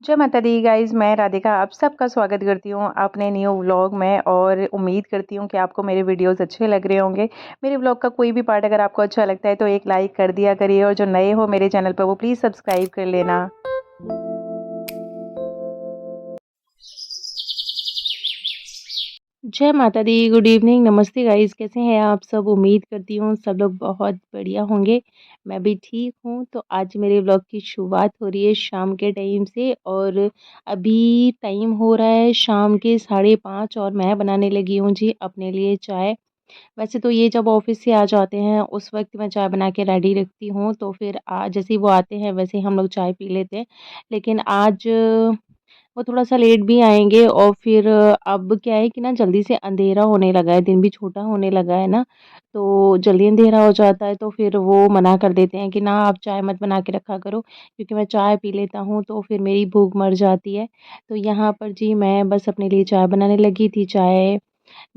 जय माता दी गाइज़, मैं राधिका आप सबका स्वागत करती हूँ अपने न्यू व्लॉग में और उम्मीद करती हूँ कि आपको मेरे वीडियोस अच्छे लग रहे होंगे। मेरे व्लॉग का कोई भी पार्ट अगर आपको अच्छा लगता है तो एक लाइक कर दिया करिए और जो नए हो मेरे चैनल पर वो प्लीज़ सब्सक्राइब कर लेना। जय माता दी, गुड इवनिंग, नमस्ते गाइज़, कैसे हैं आप सब? उम्मीद करती हूँ सब लोग बहुत बढ़िया होंगे। मैं भी ठीक हूँ। तो आज मेरे व्लॉग की शुरुआत हो रही है शाम के टाइम से और अभी टाइम हो रहा है शाम के 5:30 और मैं बनाने लगी हूँ जी अपने लिए चाय। वैसे तो ये जब ऑफ़िस से आ जाते हैं उस वक़्त मैं चाय बना के रेडी रखती हूँ, तो फिर जैसे ही वो आते हैं वैसे ही हम लोग चाय पी लेते हैं। लेकिन आज वो थोड़ा-सा लेट भी आएँगे और फिर अब क्या है कि ना जल्दी से अंधेरा होने लगा है, दिन भी छोटा होने लगा है ना, तो जल्दी अंधेरा हो जाता है तो फिर वो मना कर देते हैं कि ना आप चाय मत बना के रखा करो, क्योंकि मैं चाय पी लेता हूँ तो फिर मेरी भूख मर जाती है। तो यहाँ पर जी मैं बस अपने लिए चाय बनाने लगी थी, चाय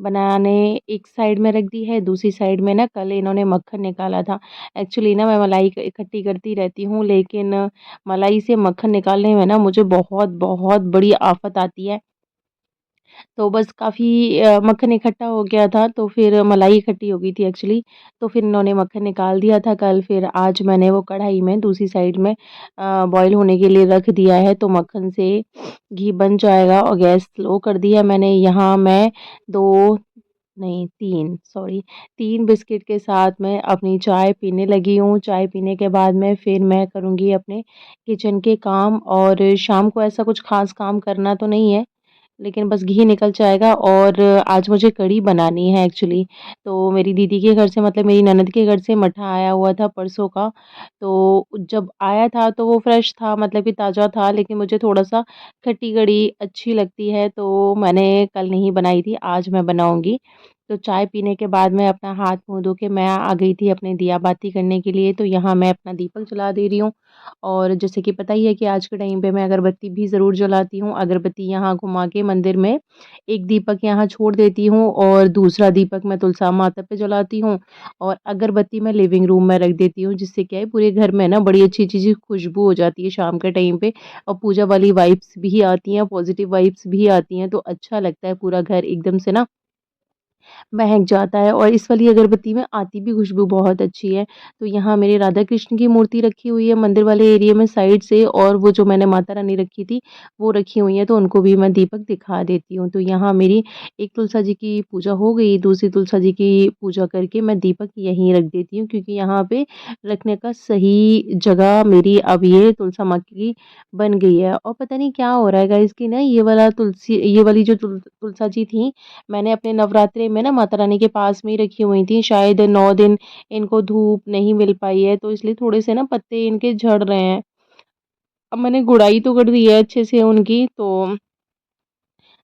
बनाने एक साइड में रख दी है, दूसरी साइड में ना कल इन्होंने मक्खन निकाला था। एक्चुअली ना मैं मलाई इकट्ठी करती रहती हूँ, लेकिन मलाई से मक्खन निकालने में ना मुझे बहुत, बहुत बड़ी आफ़त आती है। तो बस काफ़ी मक्खन इकट्ठा हो गया था, तो फिर मलाई इकट्ठी हो गई थी एक्चुअली, तो फिर इन्होंने मक्खन निकाल दिया था कल, फिर आज मैंने वो कढ़ाई में दूसरी साइड में बॉयल होने के लिए रख दिया है, तो मक्खन से घी बन जाएगा और गैस स्लो कर दिया मैंने। यहाँ मैं 2 नहीं 3 सॉरी 3 बिस्किट के साथ मैं अपनी चाय पीने लगी हूँ। चाय पीने के बाद में फिर मैं करूँगी अपने किचन के काम और शाम को ऐसा कुछ ख़ास काम करना तो नहीं है। लेकिन बस घी निकल जाएगा और आज मुझे कढ़ी बनानी है एक्चुअली। तो मेरी दीदी के घर से मतलब मेरी ननद के घर से मठा आया हुआ था परसों का। तो जब आया था तो वो फ्रेश था मतलब कि ताज़ा था, लेकिन मुझे थोड़ा-सा खट्टी कढ़ी अच्छी लगती है तो मैंने कल नहीं बनाई थी, आज मैं बनाऊँगी। तो चाय पीने के बाद में अपना हाथ-मुँह धो के मैं आ गई थी अपने दिया बाती करने के लिए, तो यहाँ मैं अपना दीपक जला दे रही हूँ। और जैसे कि पता ही है कि आज के टाइम पे मैं अगरबत्ती भी ज़रूर जलाती हूँ। अगरबत्ती यहाँ घुमा के मंदिर में एक दीपक यहाँ छोड़ देती हूँ और दूसरा दीपक मैं तुलसा माता पे जलाती हूँ और अगरबत्ती मैं लिविंग रूम में रख देती हूँ, जिससे क्या है पूरे घर में ना बड़ी अच्छी-अच्छी सी खुशबू हो जाती है शाम के टाइम पे और पूजा वाली वाइब्स भी आती हैं, पॉज़िटिव वाइब्स भी आती हैं, तो अच्छा लगता है पूरा घर एकदम से ना महक जाता है और इस वाली अगरबत्ती में आती भी खुशबू बहुत अच्छी है। तो यहाँ मेरे राधा कृष्ण की मूर्ति रखी हुई है मंदिर वाले एरिया में साइड से और वो जो मैंने माता रानी रखी थी, वो रखी हुई है, तो उनको भी मैं दीपक दिखा देती हूँ। तो यहाँ मेरी एक तुलसा जी की पूजा हो गई, दूसरी तुलसा जी की पूजा करके मैं दीपक यहीं रख देती हूँ, क्योंकि यहाँ पे रखने का सही जगह मेरी अब ये तुलसा माँ की बन गई है। और पता नहीं क्या हो रहा है गाइज़ कि ना ये वाली जो तुलसा जी थी, मैंने अपने नवरात्रे में ना माता रानी के पास में ही रखी हुई थी। शायद 9 दिन इनको धूप नहीं मिल पाई है, तो इसलिए थोड़े से ना पत्ते इनके झड़ रहे हैं। अब मैंने गुड़ाई तो कर दी है अच्छे से उनकी, तो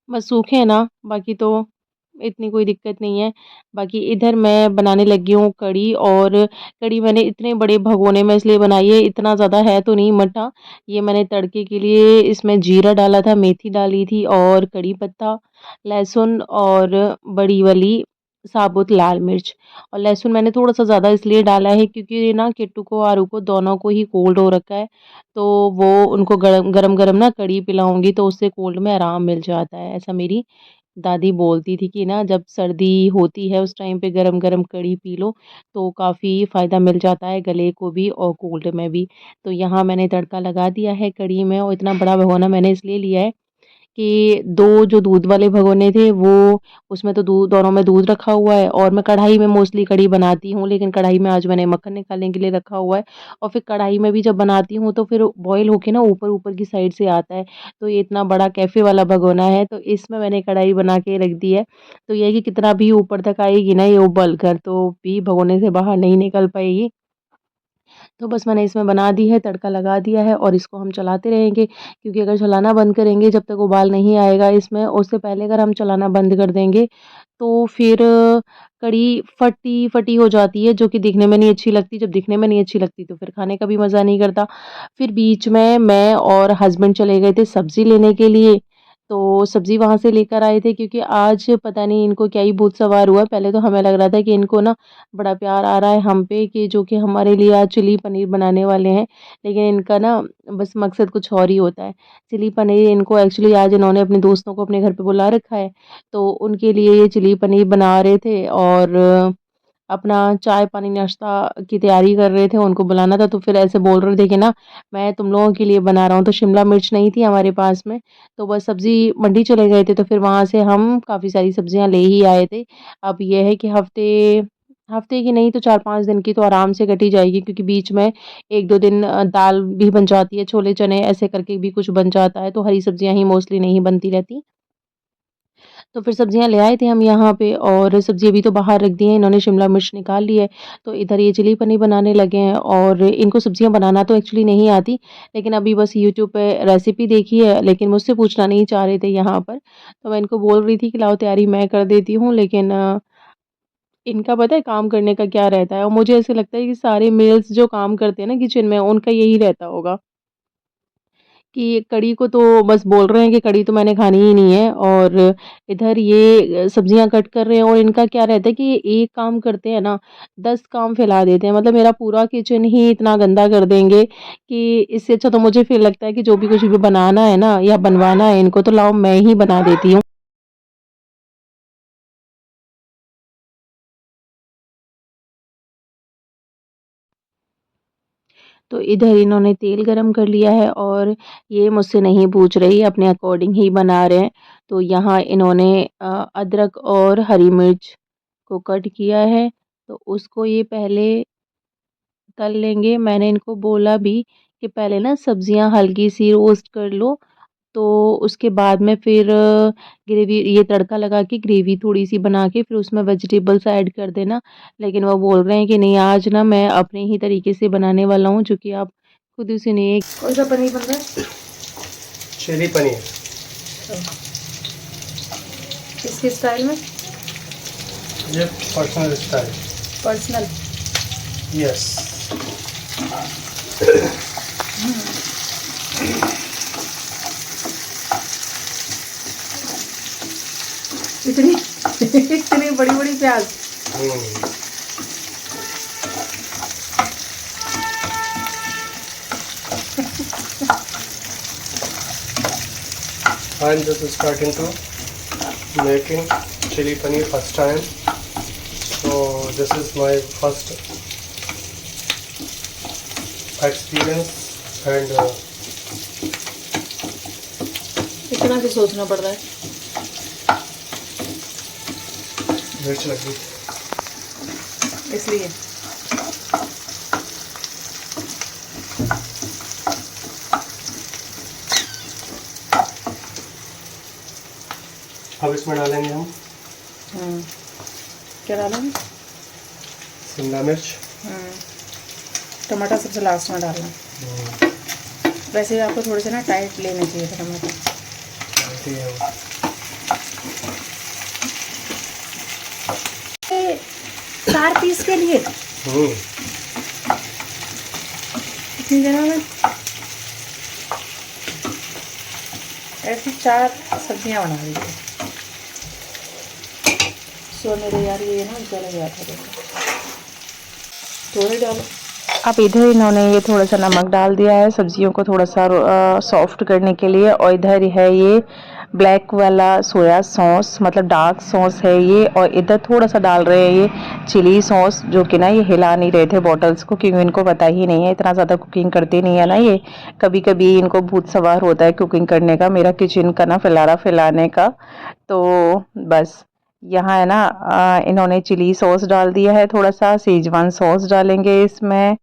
बस सूखे ना, बाकी तो इतनी कोई दिक्कत नहीं है। बाकी इधर मैं बनाने लगी हूँ कढ़ी और कढ़ी मैंने इतने बड़े भगोने में इसलिए बनाई है, इतना ज़्यादा है तो नहीं मठा। ये मैंने तड़के के लिए इसमें जीरा डाला था, मेथी डाली थी और कड़ी पत्ता, लहसुन और बड़ी वाली साबुत लाल मिर्च और लहसुन मैंने थोड़ा-सा ज़्यादा इसलिए डाला है क्योंकि ना किट्टू को, आरू को दोनों को ही कोल्ड हो रखा है। तो वो उनको गरम-गरम ना कढ़ी पिलाऊँगी तो उससे कोल्ड में आराम मिल जाता है। ऐसा मेरी दादी बोलती थी कि ना जब सर्दी होती है उस टाइम पे गरम-गरम कढ़ी पी लो तो काफ़ी फ़ायदा मिल जाता है गले को भी और कोल्ड में भी। तो यहाँ मैंने तड़का लगा दिया है कढ़ी में और इतना बड़ा भगोना मैंने इसलिए लिया है कि 2 जो दूध वाले भगोने थे वो उसमें तो दूध दोनों में दूध रखा हुआ है और मैं कढ़ाई में मोस्टली कढ़ी बनाती हूँ, लेकिन कढ़ाई में आज मैंने मक्खन निकालने के लिए रखा हुआ है और फिर कढ़ाई में भी जब बनाती हूँ तो फिर बॉयल होके ना ऊपर-ऊपर की साइड से आता है। तो ये इतना बड़ा कैफ़े वाला भगोना है तो इसमें मैंने कढ़ाई बना के रख दी है। तो ये है कि कितना भी ऊपर तक आएगी ना ये उबल कर तो भी भगोने से बाहर नहीं निकल पाएगी। तो बस मैंने इसमें बना दी है, तड़का लगा दिया है और इसको हम चलाते रहेंगे क्योंकि अगर चलाना बंद करेंगे जब तक उबाल नहीं आएगा इसमें, उससे पहले अगर हम चलाना बंद कर देंगे तो फिर कढ़ी फटी-फटी हो जाती है जो कि दिखने में नहीं अच्छी लगती, जब दिखने में नहीं अच्छी लगती तो फिर खाने का भी मज़ा नहीं करता। फिर बीच में मैं और हस्बैंड चले गए थे सब्ज़ी लेने के लिए, तो सब्ज़ी वहाँ से लेकर आए थे क्योंकि आज पता नहीं इनको क्या ही भूत सवार हुआ। पहले तो हमें लग रहा था कि इनको ना बड़ा प्यार आ रहा है हम पे कि जो कि हमारे लिए आज चिली पनीर बनाने वाले हैं। लेकिन इनका ना बस मकसद कुछ और ही होता है। चिली पनीर इनको एक्चुअली आज इन्होंने अपने दोस्तों को अपने घर पे बुला रखा है, तो उनके लिए ये चिली पनीर बना रहे थे और अपना चाय-पानी नाश्ता की तैयारी कर रहे थे, उनको बुलाना था तो फिर ऐसे बोल रहे थे कि ना मैं तुम लोगों के लिए बना रहा हूँ, तो शिमला मिर्च नहीं थी हमारे पास में, तो बस सब्ज़ी मंडी चले गए थे तो फिर वहाँ से हम काफ़ी सारी सब्ज़ियाँ ले ही आए थे। अब ये है कि हफ़्ते की नहीं तो 4-5 दिन की तो आराम से कट ही जाएगी क्योंकि बीच में 1-2 दिन दाल भी बन जाती है, छोले-चने ऐसे करके भी कुछ बन जाता है, तो हरी सब्ज़ियाँ ही मोस्टली नहीं बनती रहती। तो फिर सब्जियाँ ले आए थे हम यहाँ पे और सब्ज़ी अभी तो बाहर रख दी हैं, इन्होंने शिमला मिर्च निकाल ली है, तो इधर ये चिली पनीर बनाने लगे हैं और इनको सब्जियाँ बनाना तो एक्चुअली नहीं आती, लेकिन अभी बस यूट्यूब पे रेसिपी देखी है, लेकिन मुझसे पूछना नहीं चाह रहे थे यहाँ पर। तो मैं इनको बोल रही थी कि लाओ तैयारी मैं कर देती हूँ, लेकिन इनका पता है काम करने का क्या रहता है और मुझे ऐसे लगता है कि सारे मेल्स जो काम करते हैं ना किचन में, उनका यही रहता होगा। कि कढ़ी को तो बस बोल रहे हैं कि कढ़ी तो मैंने खानी ही नहीं है और इधर ये सब्जियाँ कट कर रहे हैं और इनका क्या रहता है कि ये एक काम करते हैं ना 10 काम फैला देते हैं। मतलब मेरा पूरा किचन ही इतना गंदा कर देंगे कि इससे अच्छा तो मुझे फिर लगता है कि जो भी कुछ भी बनाना है ना या बनवाना है इनको तो लाओ मैं ही बना देती हूँ। तो इधर इन्होंने तेल गरम कर लिया है और ये मुझसे नहीं पूछ रही, अपने अकॉर्डिंग ही बना रहे हैं। तो यहाँ इन्होंने अदरक और हरी मिर्च को कट किया है, तो उसको ये पहले तल लेंगे। मैंने इनको बोला भी कि पहले ना सब्जियाँ हल्की-सी रोस्ट कर लो, तो उसके बाद में फिर ग्रेवी ये तड़का लगा के ग्रेवी थोड़ी-सी बना के फिर उसमें वेजिटेबल्स ऐड कर देना। लेकिन वो बोल रहे हैं कि नहीं आज ना मैं अपने ही तरीके से बनाने वाला हूँ, जो कि आप खुद ही सुनिए। कौन-सा पनीर बन रहा है? चिली पनीर। किस स्टाइल में? ये पर्सनल स्टाइल। पर्सनल? यस। इतनी इतनी बड़ी-बड़ी प्याज़? I'm just starting to making chili paneer first time, so this is my first experience and इतना भी सोचना पड़ रहा है। मिर्च लगी इसलिए अब इसमें डालेंगे हम क्या डालेंगे? शिमला मिर्च। टमाटर सबसे लास्ट में डालना। वैसे भी आपको थोड़े से ना टाइट लेने चाहिए थे टमाटर। ठीक है। 4 पीस के लिए कितनी देना है? ऐसी 4 सब्जियां बना दीजिए। सो मेरे यार ये ना जल गया था, देखो थोड़े डालो। अब इधर इन्होंने ये थोड़ा सा नमक डाल दिया है सब्जियों को थोड़ा सा सॉफ्ट करने के लिए, और इधर है ये ब्लैक वाला सोया सॉस, मतलब डार्क सॉस है ये, और इधर थोड़ा सा डाल रहे हैं ये चिली सॉस, जो कि ना ये हिला नहीं रहे थे बॉटल्स को क्योंकि इनको पता ही नहीं है, इतना ज़्यादा कुकिंग करते नहीं है ना ये। कभी कभी इनको भूत सवार होता है कुकिंग करने का, मेरा किचन का ना फैलाने का। तो बस यहाँ है ना इन्होंने चिली सॉस डाल दिया है, थोड़ा सा सेजवान सॉस डालेंगे इसमें।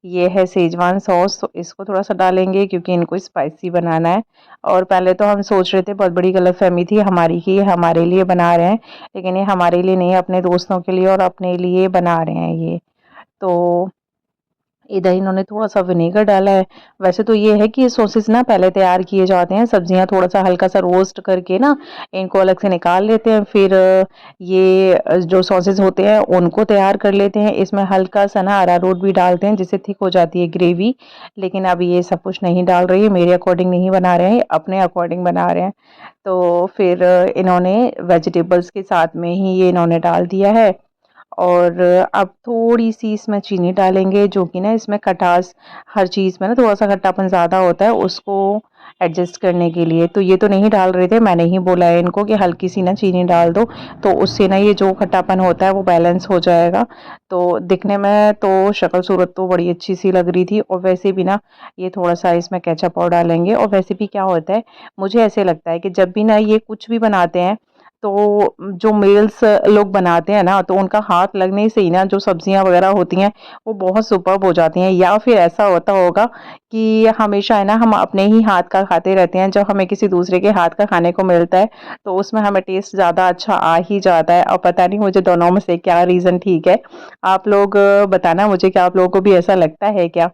ये है सेजवान सॉस, तो इसको थोड़ा सा डालेंगे क्योंकि इनको स्पाइसी बनाना है। और पहले तो हम सोच रहे थे, बहुत बड़ी गलतफहमी थी हमारी कि ये हमारे लिए बना रहे हैं, लेकिन ये हमारे लिए नहीं, अपने दोस्तों के लिए और अपने लिए बना रहे हैं ये। तो इधर इन्होंने थोड़ा-सा विनेगर डाला है। वैसे तो ये है कि ये सॉसेस ना पहले तैयार किए जाते हैं, सब्जियाँ थोड़ा-सा हल्का-सा रोस्ट करके ना इनको अलग से निकाल लेते हैं, फिर ये जो सॉसेस होते हैं उनको तैयार कर लेते हैं। इसमें हल्का-सा ना अरारोट भी डालते हैं जिससे थिक हो जाती है ग्रेवी, लेकिन अब ये सब कुछ नहीं डाल रही है, मेरे अकॉर्डिंग नहीं बना रहे हैं, अपने अकॉर्डिंग बना रहे हैं। तो फिर इन्होंने वेजिटेबल्स के साथ में ही ये इन्होंने डाल दिया है। और अब थोड़ी-सी इसमें चीनी डालेंगे जो कि ना इसमें खटास, हर चीज़ में ना थोड़ा-सा खट्टापन ज़्यादा होता है उसको एडजस्ट करने के लिए। तो ये तो नहीं डाल रहे थे, मैंने ही बोला है इनको कि हल्की-सी ना चीनी डाल दो, तो उससे ना ये जो खट्टापन होता है वो बैलेंस हो जाएगा। तो दिखने में तो शक्ल-सूरत तो बड़ी अच्छी-सी लग रही थी, और वैसे भी ना ये थोड़ा-सा इसमें केचअप और डालेंगे। और वैसे भी क्या होता है, मुझे ऐसे लगता है कि जब भी ना ये कुछ भी बनाते हैं, तो जो मेल्स लोग बनाते हैं ना, तो उनका हाथ लगने से ही ना जो सब्जियाँ वग़ैरह होती हैं, वो बहुत सुपर्ब हो जाती हैं। या फिर ऐसा होता होगा कि हमेशा है ना हम अपने ही हाथ का खाते रहते हैं, जब हमें किसी दूसरे के हाथ का खाने को मिलता है, तो उसमें हमें टेस्ट ज़्यादा अच्छा आ ही जाता है। और पता नहीं मुझे दोनों में से क्या रीज़न ठीक है। आप लोग बताना मुझे, क्या आप लोगों को भी ऐसा लगता है क्या?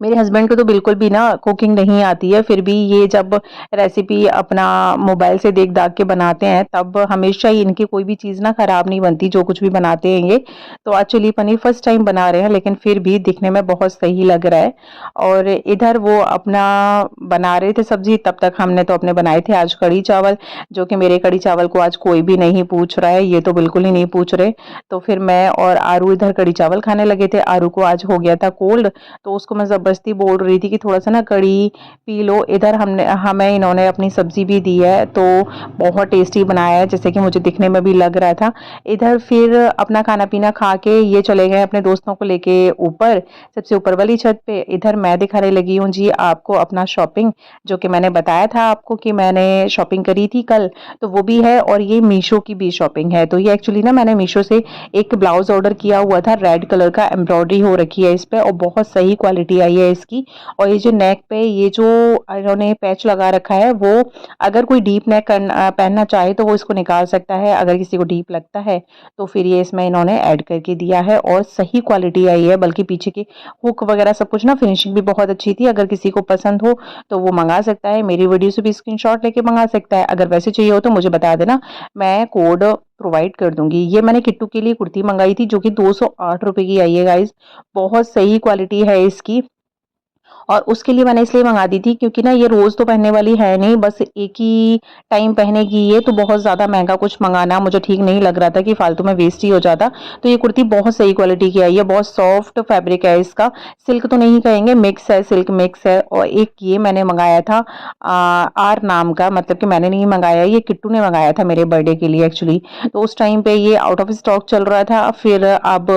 मेरे हस्बैंड को तो बिल्कुल भी ना कुकिंग नहीं आती है, फिर भी ये जब रेसिपी अपना मोबाइल से देख-दाख के बनाते हैं, तब हमेशा ही इनकी कोई भी चीज़ ना खराब नहीं बनती, जो कुछ भी बनाते हैं ये। तो आज चिली पनीर फर्स्ट टाइम बना रहे हैं, लेकिन फिर भी दिखने में बहुत सही लग रहा है। और इधर वो अपना बना रहे थे सब्ज़ी, तब तक हमने तो अपने बनाए थे आज कढ़ी चावल, जो कि मेरे कढ़ी चावल को आज कोई भी नहीं पूछ रहा है, ये तो बिल्कुल ही नहीं पूछ रहे। तो फिर मैं और आरू इधर कढ़ी चावल खाने लगे थे। आरू को आज हो गया था कोल्ड, तो उसको मैं ज़बरदस्ती बोल रही थी कि थोड़ा-सा ना कढ़ी पी लो। इधर हमने हमें इन्होंने अपनी सब्ज़ी भी दी है, तो बहुत टेस्टी बनाया है, जैसे कि मुझे दिखने में भी लग रहा था। इधर फिर अपना खाना-पीना खा के ये चले गए अपने दोस्तों को लेके ऊपर, सबसे ऊपर वाली छत पे। इधर मैं दिखाने लगी हूँ जी आपको अपना शॉपिंग, जो कि मैंने बताया था आपको कि मैंने शॉपिंग करी थी कल, तो वो भी है। और ये मीशो की भी शॉपिंग है। तो ये एक्चुअली ना मैंने मीशो से एक ब्लाउज़ ऑर्डर किया हुआ था, रेड कलर का एम्ब्रॉयडरी हो रखी है इस पे, और बहुत सही क्वालिटी आई है इसकी। और ये जो नेक पे ये जो इन्होंने पैच लगा रखा है, वो अगर कोई डीप नेक पहनना चाहे तो वो इसको निकाल सकता है, अगर किसी को डीप लगता है तो फिर ये इसमें इन्होंने ऐड करके दिया है, और सही क्वालिटी आई है। बल्कि पीछे की हुक वगैरह सब कुछ ना फिनिशिंग भी बहुत अच्छी थी। अगर किसी को पसंद हो तो वो मंगा सकता है, मेरी वीडियो से भी स्क्रीनशॉट लेके मंगा सकता है। अगर वैसे चाहिए हो तो मुझे बता देना, मैं कोड प्रोवाइड कर दूँगी। ये मैंने किट्टू के लिए कुर्ती मँगाई थी, जो कि ₹208 की आई है गाइज़। बहुत सही क्वालिटी है इसकी। और उसके लिए मैंने इसलिए मँगा दी थी क्योंकि ना ये रोज़ तो पहनने वाली है नहीं, बस एक ही टाइम पहनेगी ये, तो बहुत ज़्यादा महँगा कुछ मँगाना मुझे ठीक नहीं लग रहा था कि फालतू में वेस्ट ही हो जाता। तो ये कुर्ती बहुत सही क्वालिटी की आई है, बहुत सॉफ्ट फैब्रिक है इसका, सिल्क तो नहीं कहेंगे, मिक्स है, सिल्क मिक्स है। और एक ये मैंने मँगाया था आर नाम का, मतलब कि मैंने नहीं मँगाया, ये किट्टू ने मँगाया था मेरे बर्थडे के लिए एक्चुअली। तो उस टाइम पे ये आउट ऑफ स्टॉक चल रहा था, फिर अब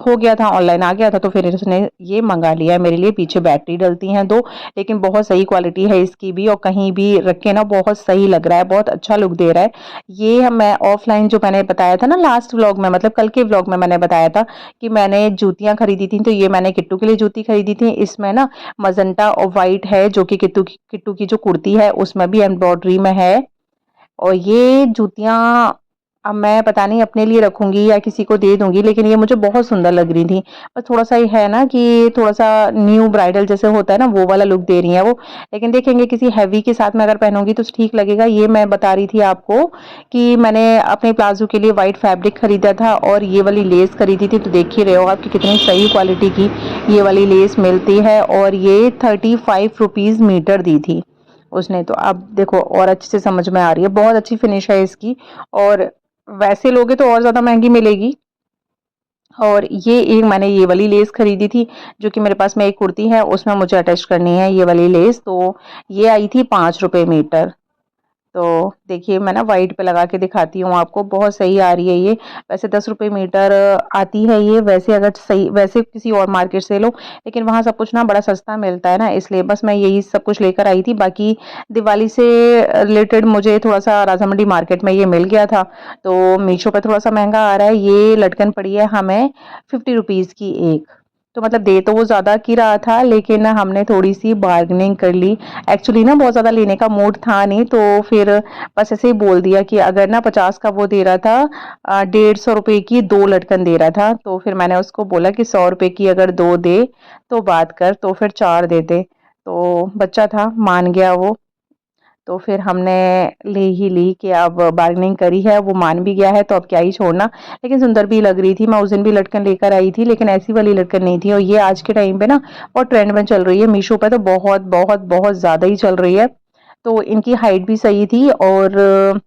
हो गया था, ऑनलाइन आ गया था, तो फिर इसने ये मँगा लिया है मेरे लिए। पीछे बैटरी डलती हैं 2, लेकिन बहुत सही क्वालिटी है इसकी भी, और कहीं भी रख के ना बहुत सही लग रहा है, बहुत अच्छा लुक दे रहा है। ये मैं ऑफलाइन जो मैंने बताया था ना लास्ट व्लॉग में, मतलब कल के व्लॉग में मैंने बताया था कि मैंने जूतियाँ खरीदी थी, तो ये मैंने किट्टू के लिए जूती खरीदी थी। इसमें ना मजेंटा और व्हाइट है, जो कि किट्टू की जो कुर्ती है उसमें भी एम्ब्रॉयडरी में है। और ये जूतियाँ अब मैं पता नहीं अपने लिए रखूँगी या किसी को दे दूँगी, लेकिन ये मुझे बहुत सुंदर लग रही थी। बस थोड़ा-सा ये है ना कि थोड़ा-सा न्यू ब्राइडल जैसे होता है ना, वो वाला लुक दे रही हैं वो। लेकिन देखेंगे किसी हेवी के साथ में अगर पहनूँगी तो ठीक लगेगा। ये मैं बता रही थी आपको कि मैंने अपने प्लाज़ो के लिए व्हाइट फैब्रिक खरीदा था और ये वाली लेस खरीदी थी, तो देख ही रहे हो आप कि कितनी सही क्वालिटी की ये वाली लेस मिलती है, और ये 35 रुपीज़ मीटर दी थी उसने। तो अब देखो और अच्छे से समझ में आ रही है, बहुत अच्छी फिनिश है इसकी। और वैसे लोगे तो और ज़्यादा महँगी मिलेगी। और ये एक मैंने ये वाली लेस खरीदी थी, जो कि मेरे पास में एक कुर्ती है, उसमें मुझे अटैच करनी है ये वाली लेस, तो ये आई थी ₹5 मीटर। तो देखिए मैं ना व्हाइट पे लगा के दिखाती हूँ आपको, बहुत सही आ रही है ये। वैसे ₹10 मीटर आती है ये, वैसे अगर सही वैसे किसी और मार्केट से लो, लेकिन वहाँ सब कुछ ना बड़ा सस्ता मिलता है ना, इसलिए बस मैं यही सब कुछ लेकर आई थी। बाकी दिवाली से रिलेटेड मुझे थोड़ा-सा राजा मंडी मार्केट में ये मिल गया था, तो मीशो पे थोड़ा-सा महँगा आ रहा है। ये लटकन पड़ी है हमें ₹50 की एक। तो मतलब दे तो वो ज़्यादा की रहा था, लेकिन हमने थोड़ी-सी बार्गेनिंग कर ली। एक्चुअली ना बहुत ज़्यादा लेने का मूड था नहीं, तो फिर बस ऐसे ही बोल दिया कि अगर ना 50 का वो दे रहा था, 150 रुपए की 2 लटकन दे रहा था, तो फिर मैंने उसको बोला कि 100 रुपए की अगर 2 दे तो बात कर, तो फिर 4 दे दे। तो बच्चा था, मान गया वो। तो फिर हमने ले ही ली कि अब बार्गेनिंग करी है, वो मान भी गया है तो अब क्या ही छोड़ना। लेकिन सुंदर भी लग रही थी, मैं उस दिन भी लटकन लेकर आई थी, लेकिन ऐसी वाली लटकन नहीं थी। और ये आज के टाइम पे ना बहुत ट्रेंड में चल रही है, मीशो पे तो बहुत बहुत बहुत ज़्यादा ही चल रही है। तो इनकी हाइट भी सही थी और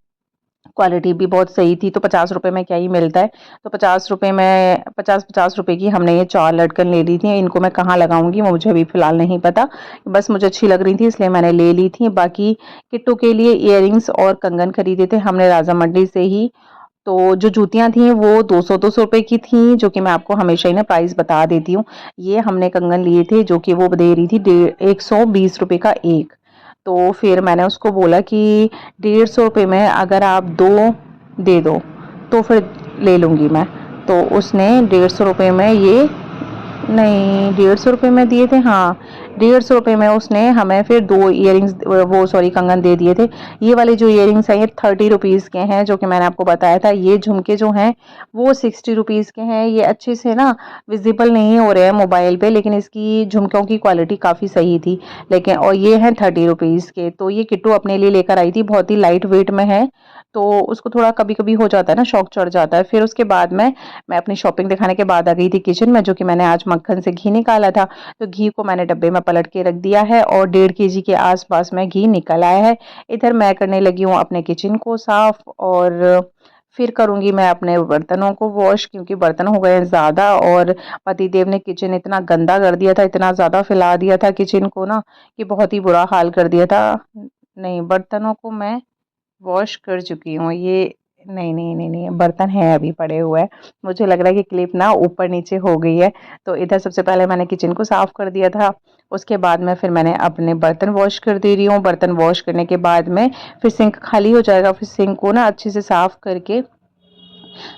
क्वालिटी भी बहुत सही थी। तो 50 रुपए में क्या ही मिलता है। तो 50 रुपए में 50-50 रुपए की हमने ये 4 लटकन ले ली थी। इनको मैं कहाँ लगाऊंगी वो मुझे अभी फिलहाल नहीं पता, बस मुझे अच्छी लग रही थी इसलिए मैंने ले ली थी। बाकी किट्टू के लिए इयररिंग्स और कंगन खरीदे थे हमने राजा मंडी से ही। तो जो जूतियाँ थी वो 200-200 रुपए की थी, जो कि मैं आपको हमेशा ही ना प्राइस बता देती हूँ। ये हमने कंगन लिए थे जो कि वो दे रही थी 120 रुपए का एक। तो फिर मैंने उसको बोला कि 150 रुपए में अगर आप 2 दे दो तो फिर ले लूँगी मैं। तो उसने 150 रुपए में ये, नहीं 150 रुपए में दिए थे, हाँ 150 रुपए में उसने हमें फिर 2 इयररिंग्स, वो सॉरी कंगन दे दिए थे। ये वाले जो इयररिंग्स हैं ये 30 रुपीज़ के हैं, जो कि मैंने आपको बताया था। ये झुमके जो हैं वो 60 रुपीज़ के हैं। ये अच्छे से ना विजिबल नहीं हो रहे हैं मोबाइल पे, लेकिन इसकी झुमकों की क्वालिटी काफ़ी सही थी। लेकिन और ये हैं 30 रुपीज़ के। तो ये किट्टू अपने लिए लेकर आई थी, बहुत ही लाइट वेट में है, तो उसको थोड़ा कभी-कभी हो जाता है ना, शौक चढ़ जाता है। फिर उसके बाद में मैं अपनी शॉपिंग दिखाने के बाद आ गई थी किचन में, जो कि मैंने आज मक्खन से घी निकाला था। तो घी को मैंने डब्बे में पलट के रख दिया है और 1.5 केजी के आसपास में घी निकल आया है। इधर मैं करने लगी हूँ अपने किचन को साफ, और फिर करूँगी मैं अपने बर्तनों को वॉश, क्योंकि बर्तन हो गए हैं ज़्यादा और पतिदेव ने किचन इतना गंदा कर दिया था, इतना ज़्यादा फैला दिया था किचन को ना, कि बहुत ही बुरा हाल कर दिया था। नहीं, बर्तनों को मैं वॉश कर चुकी हूँ। ये नहीं, नहीं, नहीं, नहीं, बर्तन हैं अभी पड़े हुए हैं। मुझे लग रहा है कि क्लिप ना ऊपर-नीचे हो गई है। तो इधर सबसे पहले मैंने किचन को साफ़ कर दिया था। उसके बाद में फिर मैंने अपने बर्तन वॉश कर दे रही हूँ। बर्तन वॉश करने के बाद में फिर सिंक खाली हो जाएगा। फिर सिंक को ना अच्छे से साफ़ करके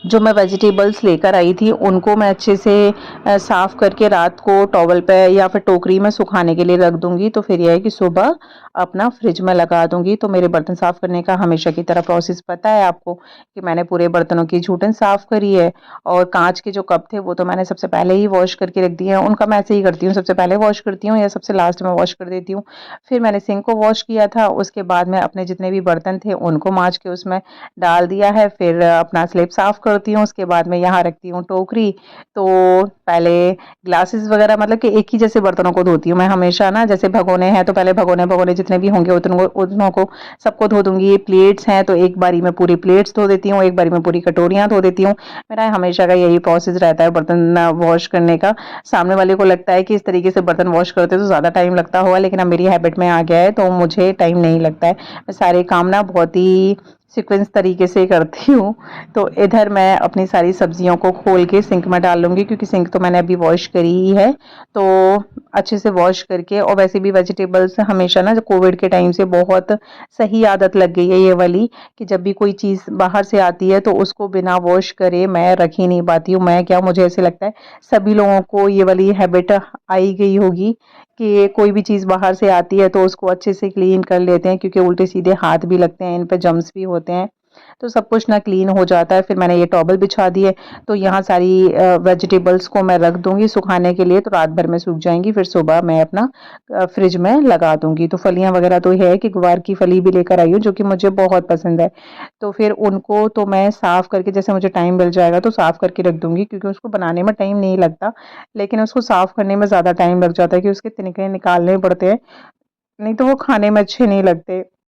जो मैं वेजिटेबल्स लेकर आई थी उनको मैं अच्छे से साफ़ करके रात को टॉवल पे या फिर टोकरी में सुखाने के लिए रख दूँगी। तो फिर ये है कि सुबह अपना फ्रिज में लगा दूँगी। तो मेरे बर्तन साफ़ करने का हमेशा की तरह प्रोसेस पता है आपको, कि मैंने पूरे बर्तनों की जूठन साफ़ करी है। और काँच के जो कप थे वो तो मैंने सबसे पहले ही वॉश करके रख दिए हैं। उनका मैं ऐसे ही करती हूँ, सबसे पहले वॉश करती हूँ या सबसे लास्ट में वॉश कर देती हूँ। फिर मैंने सिंक को वॉश किया था, उसके बाद में अपने जितने भी बर्तन थे उनको माँज के उसमें डाल दिया है। फिर अपना स्लेब साफ़ करती हूँ, उसके बाद में यहाँ रखती हूँ टोकरी। तो पहले ग्लासेस वगैरह, मतलब कि एक ही जैसे बर्तनों को धोती हूँ मैं हमेशा ना। जैसे भगोने हैं तो पहले भगोने भगोने जितने भी होंगे उतनों को सबको धो दूँगी। प्लेट्स हैं तो एक बारी में पूरी प्लेट्स धो देती हूँ, एक बारी में पूरी कटोरियाँ धो देती हूँ। मेरा हमेशा का यही प्रोसेस रहता है बर्तन वॉश करने का। सामने वाले को लगता है कि इस तरीके से बर्तन वॉश करते तो ज़्यादा टाइम लगता होगा, लेकिन अब मेरी हैबिट में आ गया है तो मुझे टाइम नहीं लगता है। मैं सारे काम ना बहुत ही सीक्वेंस तरीके से करती हूँ। तो इधर मैं अपनी सारी सब्जियों को खोल के सिंक में डाल लूँगी, क्योंकि सिंक तो मैंने अभी वॉश करी ही है। तो अच्छे से वॉश करके, और वैसे भी वेजिटेबल्स हमेशा ना, जो कोविड के टाइम से बहुत सही आदत लग गई है ये वाली, कि जब भी कोई चीज़ बाहर से आती है तो उसको बिना वॉश करे मैं रख ही नहीं पाती हूँ। मैं क्या, मुझे ऐसे लगता है सभी लोगों को ये वाली हैबिट आई गई होगी, कि कोई भी चीज़ बाहर से आती है तो उसको अच्छे से क्लीन कर लेते हैं, क्योंकि उल्टे सीधे हाथ भी लगते हैं, इन पे जर्म्स भी होते हैं। तो सब कुछ ना क्लीन हो जाता है। फिर मैंने ये टॉवल बिछा दी है, तो यहाँ सारी वेजिटेबल्स को मैं रख दूँगी सुखाने के लिए, तो रात भर में सूख जाएँगी। फिर सुबह मैं अपना फ्रिज में लगा दूँगी। तो फलियाँ वगैरह तो है कि ग्वार की फली भी लेकर आई हूँ, जो कि मुझे बहुत पसंद है। तो फिर उनको तो मैं साफ़ करके, जैसे मुझे टाइम मिल जाएगा तो साफ़ करके रख दूँगी, क्योंकि उसको बनाने में टाइम नहीं लगता, लेकिन उसको साफ़ करने में ज़्यादा टाइम लग जाता है, कि उसके तिनके निकालने पड़ते हैं, नहीं तो वो खाने में अच्छे नहीं लगते।